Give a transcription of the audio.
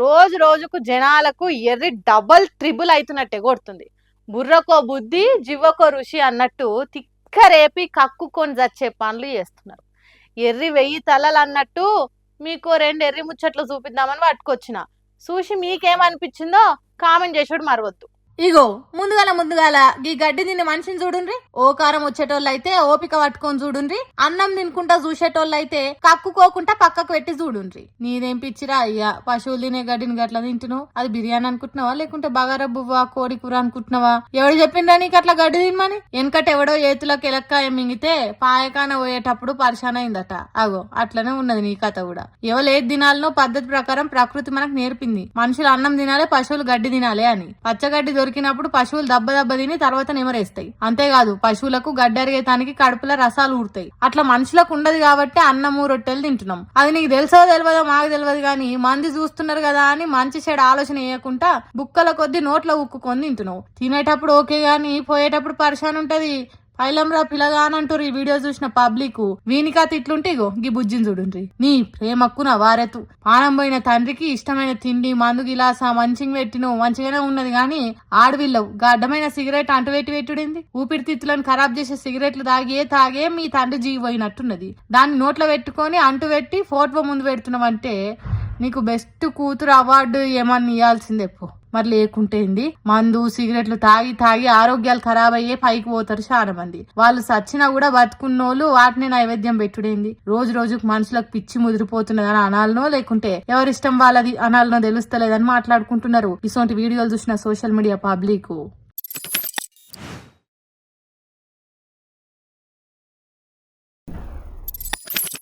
రోజు రోజుకు జనాలకు ఎర్రి డబల్ ట్రిబుల్ అవుతున్నట్టే కొడుతుంది. బుర్రకో బుద్ధి జివ్వకో ఋషి అన్నట్టు తిక్క రేపి కక్కుకొని చచ్చే పనులు చేస్తున్నారు. ఎర్రి 1000 తలలు అన్నట్టు మీకు రెండు ఎర్రి ముచ్చట్లు చూపిద్దామని పట్టుకొచ్చిన. చూసి మీకేమనిపించిందో కామెంట్ చేసుడు మరవద్దు. ఇగో ముందుగాల ఈ గడ్డి తిన్న మనిషిని చూడుండ్రి. ఓ కారం వచ్చేటోళ్ళు అయితే ఓపిక పట్టుకొని చూడుండ్రి. అన్నం తినుకుంటా చూసేటోళ్ళు అయితే కక్కుకోకుండా పక్కకు పెట్టి చూడుండ్రి. నీదేం పిచ్చిరా అయ్యా, పశువులు తినే గడ్డిని గట్లా తింటున్నావు? అది బిర్యానీ అనుకుంటున్నావా లేకుంటే బగారా బువ్వా కోడి కూర అనుకుంటున్నావా? ఎవడు చెప్పిండ్రా నీకు అట్లా గడ్డి తినమని? వెనకట ఎవడో ఏతులకు ఎలక్కాయ మింగితే పాయకాన పోయేటప్పుడు పరిశాన్ అయిందట. అగో అట్లనే ఉన్నది నీ కథ కూడా. ఎవరు ఏది తినాలనో పద్ధతి ప్రకారం ప్రకృతి మనకు నేర్పింది. మనుషులు అన్నం తినాలి, పశువులు గడ్డి తినాలి అని. పచ్చగడ్డి దొరికినప్పుడు పశువులు దెబ్బ తిని తర్వాత నిమరేస్తాయి. అంతేకాదు పశువులకు గడ్డి అరిగేతానికి కడుపులో రసాలు ఊరుతాయి. అట్లా మనుషులకు ఉండదు కాబట్టి అన్నము రొట్టెలు తింటున్నాం. అది నీకు తెలుసో తెలియదో మాకు తెలియదు గాని మంది చూస్తున్నారు కదా అని మంచి చెడు ఆలోచన వేయకుండా బుక్కల కొద్ది నోట్లో ఉక్కుకొని తింటున్నావు. తినేటప్పుడు ఓకే గాని పోయేటప్పుడు పరిశాన్ ఉంటది. పైలంరా పిల్లగా అని అంటారు ఈ వీడియో చూసిన పబ్లిక్. వీనికా తిట్లుంటే ఇగో గీ బుజ్జిని చూడుండ్రి. నీ ప్రేమక్కున వారెతు పానం పోయిన తండ్రికి ఇష్టమైన తిండి మందు గిలాస మంచిగా పెట్టినవు మంచిగానే ఉన్నది గాని ఆడవిల్లవు గడ్డమైన సిగరెట్ పెట్టుడింది. ఊపిరితిత్తులను ఖరాబ్ చేసే సిగరెట్లు తాగే మీ తండ్రి జీవి పోయినట్టున్నది. దాన్ని నోట్లో పెట్టుకొని పెట్టి ఫోటో ముందు పెడుతున్నావంటే నీకు బెస్ట్ కూతురు అవార్డు ఏమన్నా ఇవ్వాల్సిందే పో. మరి లేకుంటేంది, మందు సిగరెట్లు తాగి ఆరోగ్యాలు ఖరాబ్ అయ్యే పైకి పోతారు చాలా మంది. వాళ్ళు సచ్చినా కూడా బతుకున్నోళ్ళు వాటిని నైవేద్యం పెట్టుడేంది? రోజు రోజుకు మనుషులకు పిచ్చి ముదిరిపోతున్నదని అనాలనో లేకుంటే ఎవరిష్టం వాళ్ళది అనాలనో తెలుస్తలేదని మాట్లాడుకుంటున్నారు ఇటువంటి వీడియోలు చూసిన సోషల్ మీడియా పబ్లిక్.